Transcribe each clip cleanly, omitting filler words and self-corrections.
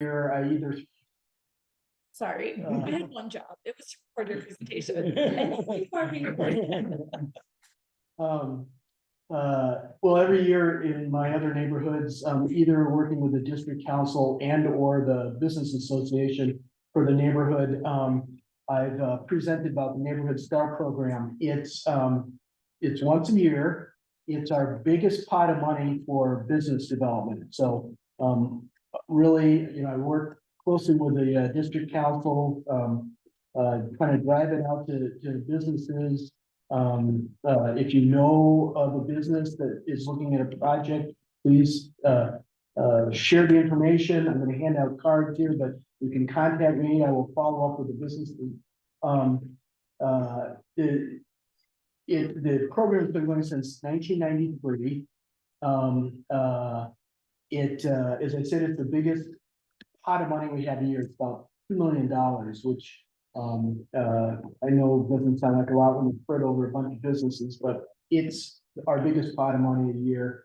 Here, I either Sorry, I had one job. It was to record your presentation. And people are being recorded. well, every year in my other neighborhoods, either working with the district council and or the business association for the neighborhood, I've presented about the Neighborhood Star Program. It's once a year. It's our biggest pot of money for business development. So, really, I work closely with the district council, kind of driving out to businesses. If you know of a business that is looking at a project, please share the information. I'm going to hand out cards here, but you can contact me. I will follow up with the business. The program has been going since 1993. As I said, it's the biggest pot of money we have a year. It's about $2 million, which I know doesn't sound like a lot when it's spread over a bunch of businesses, but it's our biggest pot of money a year.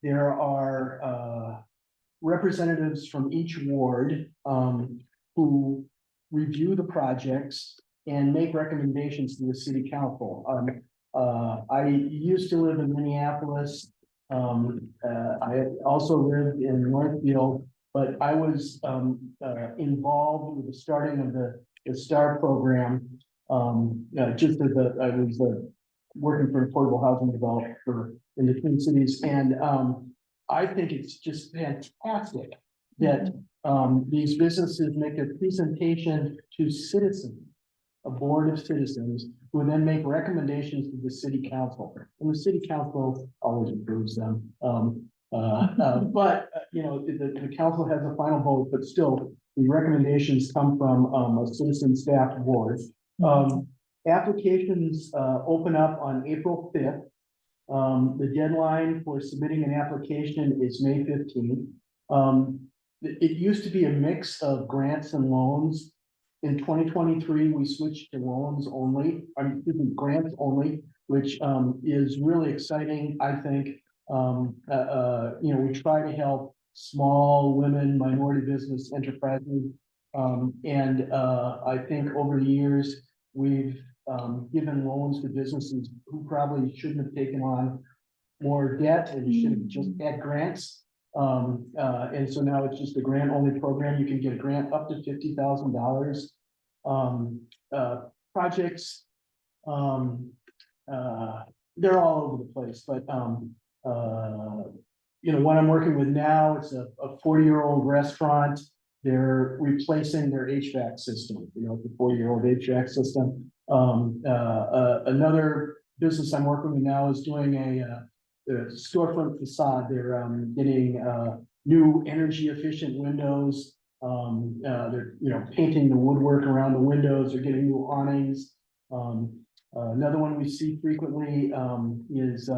There are representatives from each ward who review the projects and make recommendations to the city council. I used to live in Minneapolis. I also lived in Northfield, but I was involved with the starting of the STAR program. Just as I was working for affordable housing developer in the Twin Cities, and I think it's just fantastic that these businesses make a presentation to citizens, a board of citizens, who then make recommendations to the city council, and the city council always approves them. But the council has a final vote, but still the recommendations come from a citizen staff board. Applications open up on April 5th. The deadline for submitting an application is May 15th. It used to be a mix of grants and loans. In 2023, we switched to loans only, grants only, which is really exciting, I think. We try to help small women, minority business enterprises. I think over the years, we've given loans to businesses who probably shouldn't have taken on more debt and should have just had grants. And so now it's just a grant only program. You can get a grant up to $50,000. Projects, they're all over the place, but what I'm working with now, it's a 40-year-old restaurant. They're replacing their HVAC system, the 40-year-old HVAC system. Another business I'm working with now is doing a storefront facade. They're getting new energy efficient windows. They're painting the woodwork around the windows. They're getting new awnings. Another one we see frequently is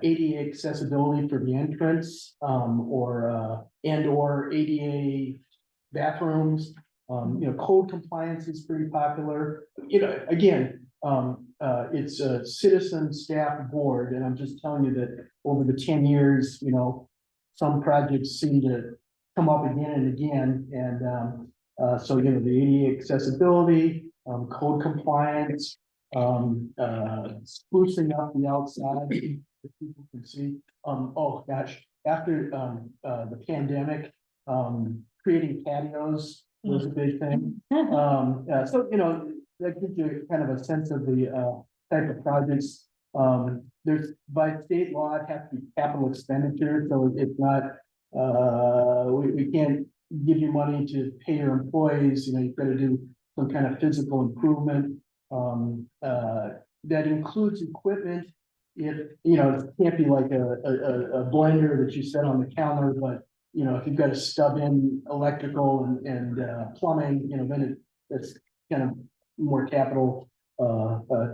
ADA accessibility for the entrance, or ADA bathrooms. Code compliance is pretty popular. Again, it's a citizen staff board, and I'm just telling you that over the 10 years, some projects seem to come up again and again. And so the ADA accessibility, code compliance, sprucing up the outside that people can see. Oh gosh, after the pandemic, creating patios was a big thing. So that gives you kind of a sense of the type of projects. There's, by state law, it has to be capital expenditure, so it's not we can't give you money to pay your employees. You've got to do some kind of physical improvement. That includes equipment. If it can't be like a blender that you set on the counter, but if you've got to stub in electrical and plumbing, then that's kind of more capital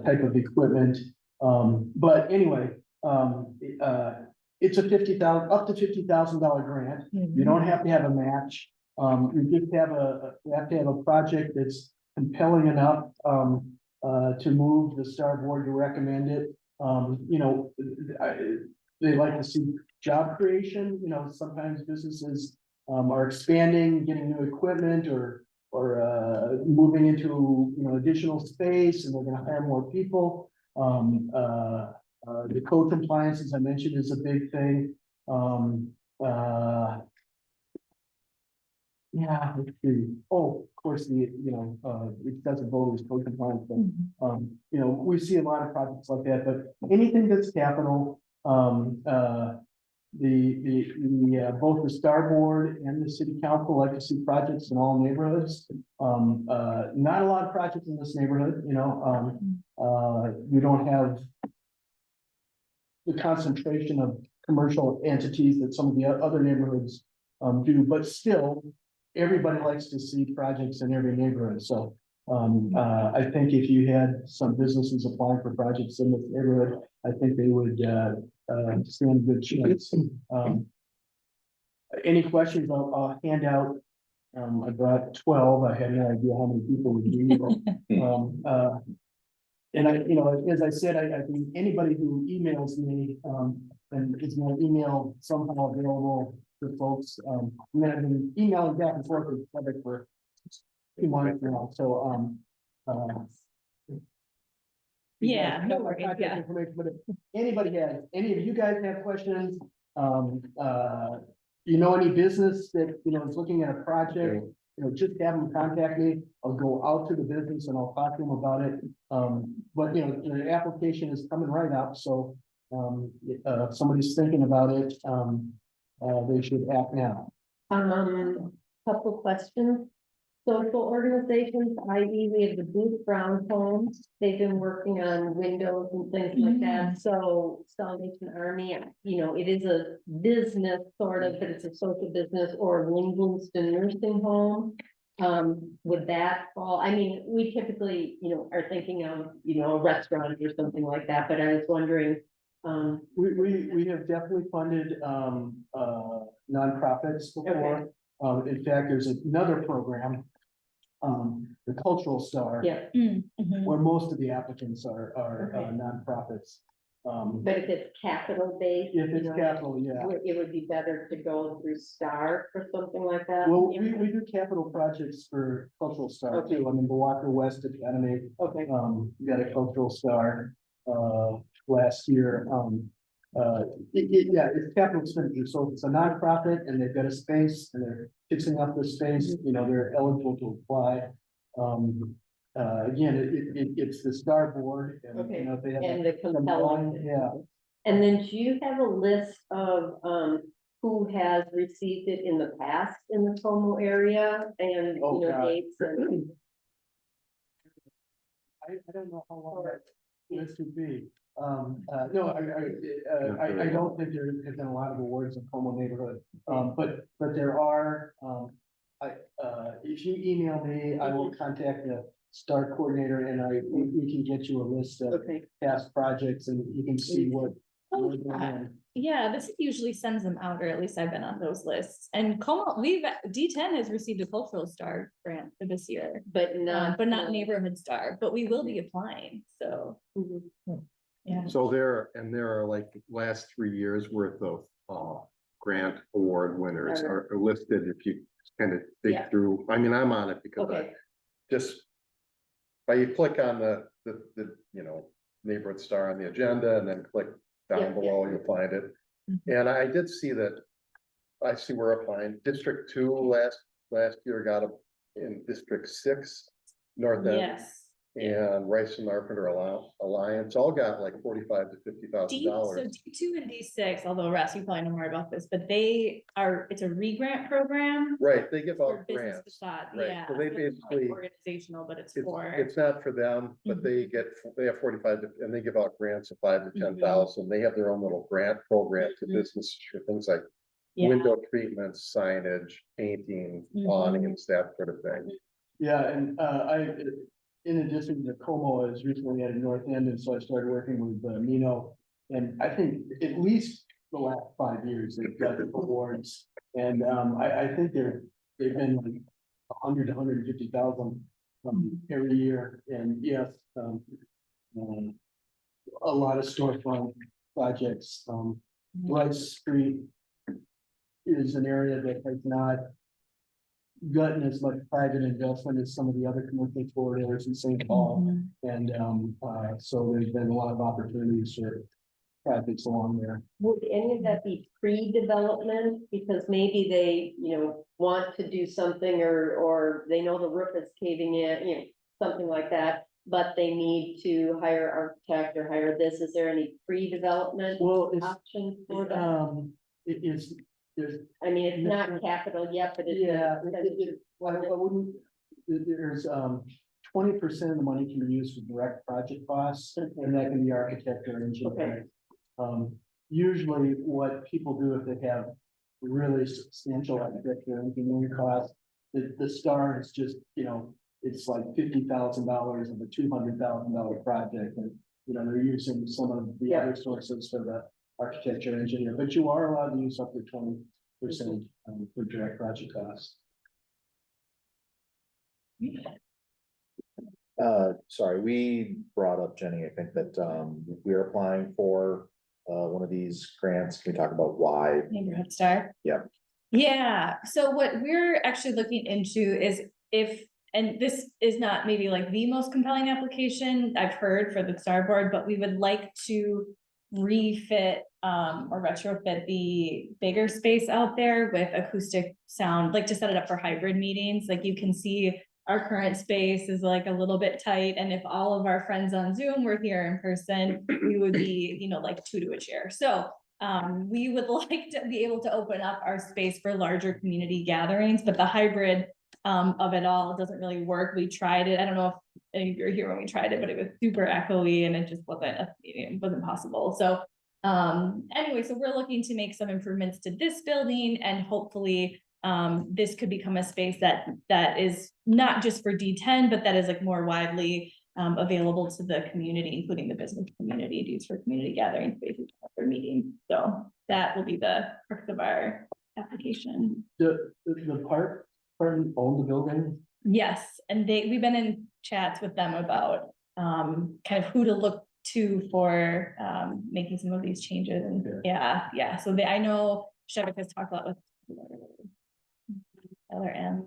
type of equipment. But anyway, it's a up to $50,000 grant. You don't have to have a match. You just have a project that's compelling enough to move the STAR board to recommend it. They like to see job creation. Sometimes businesses are expanding, getting new equipment or moving into, additional space, and they're gonna hire more people. The code compliance, as I mentioned, is a big thing. Yeah, let's see. Oh, of course, it doesn't voters code compliance, but, we see a lot of projects like that, but anything that's capital, both the Star Board and the city council like to see projects in all neighborhoods. Not a lot of projects in this neighborhood, we don't have the concentration of commercial entities that some of the other neighborhoods do, but still, everybody likes to see projects in every neighborhood. So I think if you had some businesses applying for projects in this neighborhood, I think they would stand a good chance. Any questions? I'll hand out. I brought 12. I had no idea how many people would be. And as I said, I think anybody who emails me, and is my email somehow available to folks, I've been emailing back and forth with public for 2 months now, so, Yeah, no worries, contact information, but if anybody has, any of you guys have questions, any business that, is looking at a project, just have them contact me. I'll go out to the business and I'll talk to them about it. But the application is coming right up, so if somebody's thinking about it, they should act now. Couple questions. Social organizations, i.e. we have the Booth Brown Homes, they've been working on windows and things like that, so Salvation Army, it is a business sort of, but it's a social business, or Livingston Nursing Home. Would that fall? I mean, we typically, are thinking of, a restaurant or something like that, but I was wondering. We have definitely funded nonprofits before. Okay. In fact, there's another program, the Cultural Star, Yeah. where most of the applicants are Okay. nonprofits. But if it's capital based. If it's capital, yeah. It would be better to go through Star or something like that. Well, we do capital projects for Cultural Star Okay. too. I mean, the Walker West Academy, Okay. we got a Cultural Star last year. It's capital expenditure. So if it's a nonprofit and they've got a space and they're fixing up the space, they're eligible to apply. Again, it's the Star Board and, Okay. they have And the compelling. yeah. And then do you have a list of who has received it in the past in the Como area and God. dates and I don't know how long this would be. No, I don't think there have been a lot of awards in Como neighborhood. But there are, if you email me, I will contact the STAR coordinator and we can get you a list of okay. past projects and you can see what. Oh, yeah, this usually sends them out, or at least I've been on those lists. And Como, D10 has received a cultural star grant for this year, But not neighborhood star, but we will be applying, so. Yeah. So there are like last 3 years worth of grant award winners are listed if you kind of dig through. I mean, I'm on it because I just you click on the neighborhood star on the agenda and then click down below, you'll find it. And I did see that. I see we're applying. District 2 last year got in District 6 North End. Yes. And Rice and Carpenter Alliance all got like $45,000 to $50,000. So D2 and D6, although Russ, you probably know more about this, but it's a re-grant program. Right, they give For out business grants. facade, Right, yeah. so they It's not, like, basically- organizational, but it's It's not for them, but they have 45 and they give out grants of 5,000 to 10,000. They have their own little grant program to business for things like window treatments, signage, painting, awnings, that sort of thing. Yeah, and in addition to Como, I was recently at North End, and so I started working with Mino. And I think at least the last 5 years they've got awards, and I think they've been like 100 to 150,000 every year. And yes, a lot of storefront projects, Rice Street is an area that has not gotten as much private investment as some of the other commercial corridors in St. Paul. And, so there's been a lot of opportunities for projects along there. Would any of that be pre-development? Because maybe they, want to do something or they know the roof is caving in, something like that. But they need to hire architect or hire this. Is there any pre-development Well, it's, options for that? it is, there's, I mean, it's not capital yet, but it's. yeah, I wouldn't, there's, 20% of the money can be used for direct project costs, and that can be architect or engineer. Usually what people do if they have really substantial architecture and engineering costs, the star is just, it's like $50,000 of a $200,000 project, and, they're using some of the other sources for the architecture engineer, but you are allowed to use up to 20% for direct project costs. Sorry, we brought up, Jenny, I think that, we're applying for, one of these grants. Can we talk about why? Neighborhood Star. Yeah. Yeah, so what we're actually looking into is and this is not maybe like the most compelling application I've heard for the Star Board, but we would like to refit or retrofit the bigger space out there with acoustic sound, like to set it up for hybrid meetings. Like you can see our current space is like a little bit tight, and if all of our friends on Zoom were here in person, we would be, like 2 to a chair. So we would like to be able to open up our space for larger community gatherings, but the hybrid of it all doesn't really work. We tried it. I don't know if any of you were here when we tried it, but it was super echoey and it just wasn't possible. So anyway, so we're looking to make some improvements to this building, and hopefully this could become a space that is not just for D10, but that is like more widely available to the community, including the business community, used for community gathering spaces for meetings. So that will be the crux of our application. The park own the building. Yes, and we've been in chats with them about kind of who to look to for making some of these changes. And yeah. So I know Shevik has talked a lot with LRM.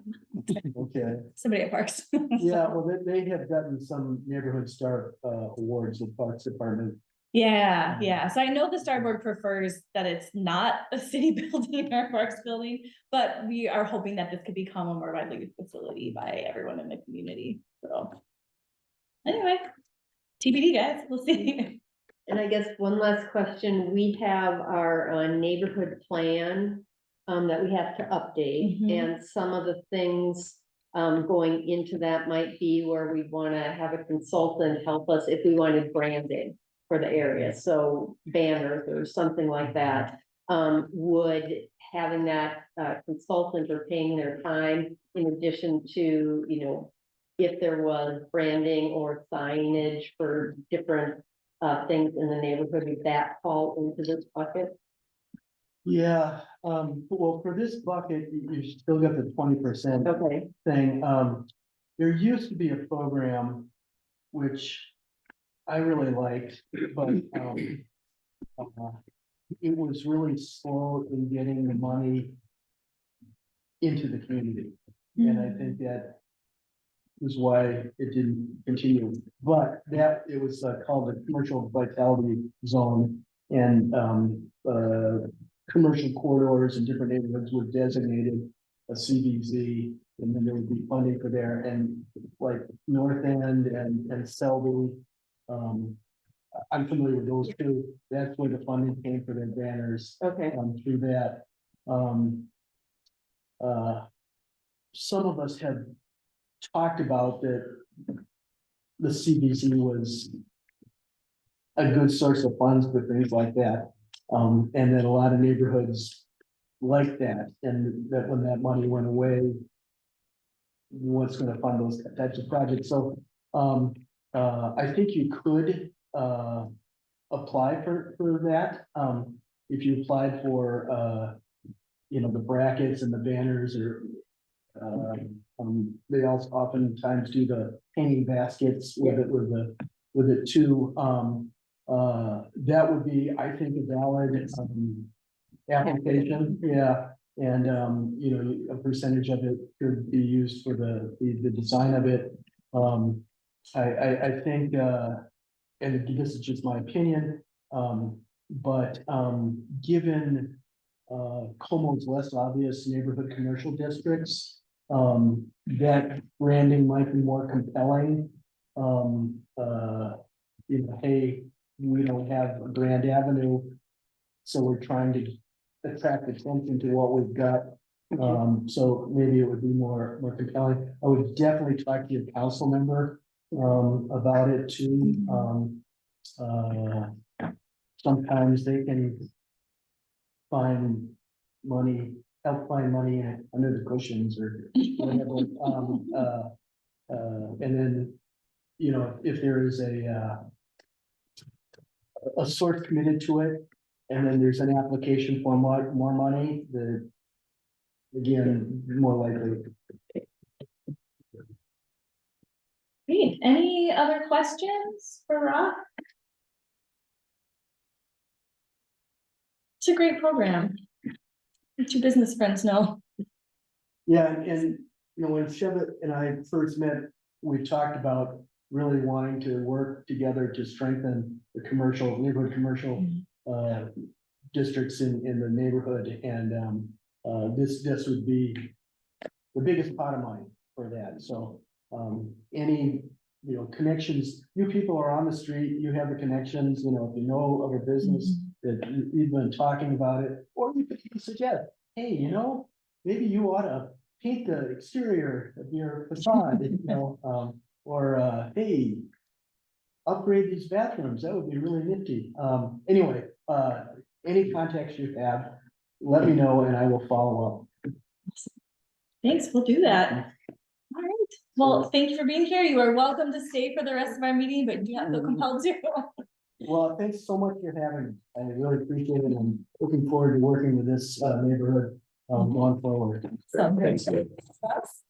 Okay. Somebody at Parks. Yeah, well, they have gotten some neighborhood star awards with Parks Department. Yeah. So I know the Star Board prefers that it's not a city building or Parks building, but we are hoping that this could become a more widely used facility by everyone in the community. So anyway, TBD guys, we'll see. And I guess one last question, we have our neighborhood plan that we have to update, and some of the things going into that might be where we want to have a consultant help us if we wanted branding for the area, so banners or something like that. Would having that consultant or paying their time in addition to, if there was branding or signage for different things in the neighborhood, would that fall into this bucket? Yeah, well, for this bucket, you still got the 20% Okay. thing. There used to be a program which I really liked, but it was really slow in getting the money into the community. And I think that is why it didn't continue. But it was called the Commercial Vitality Zone, and commercial corridors in different neighborhoods were designated a CBZ, and then there would be funding for there, and like North End and Selby. I'm familiar with those two. That's where the funding came for their banners. Okay. Through that. Some of us have talked about that the CBZ was a good source of funds for things like that. And then a lot of neighborhoods like that, and that when that money went away, what's going to fund those types of projects? So I think you could apply for that. If you applied for the brackets and the banners, or they also oftentimes do the hanging baskets with it too. That would be, I think, a valid application. Yeah. And, you know, a percentage of it could be used for the design of it. I think, and this is just my opinion, but, given, Como's less obvious neighborhood commercial districts, that branding might be more compelling. You know, hey, we don't have a Grand Avenue, so we're trying to attract attention to what we've got. So maybe it would be more compelling. I would definitely talk to your council member, about it too. Sometimes they can find money, help find money under the cushions or whatever. And then, you know, if there is a source committed to it, and then there's an application for more money, again, more likely. Great. Any other questions for Rob? It's a great program. Your two business friends know. Yeah, and you know, when Shevit and I first met, we talked about really wanting to work together to strengthen the neighborhood commercial districts in the neighborhood, and this would be the biggest pot of money for that. So any, you know, connections, you people are on the street, you have the connections, you know, if you know of a business that you've been talking about it, or you could suggest, hey, you know, maybe you ought to paint the exterior of your facade, you know, or hey, upgrade these bathrooms, that would be really nifty. Anyway, any contacts you have, let me know and I will follow up. Thanks, we'll do that. All right. Well, thank you for being here. You are welcome to stay for the rest of our meeting, but you do not feel compelled to. Well, thanks so much for having me. I really appreciate it. I'm looking forward to working with this neighborhood going forward. So, Thanks. Russ?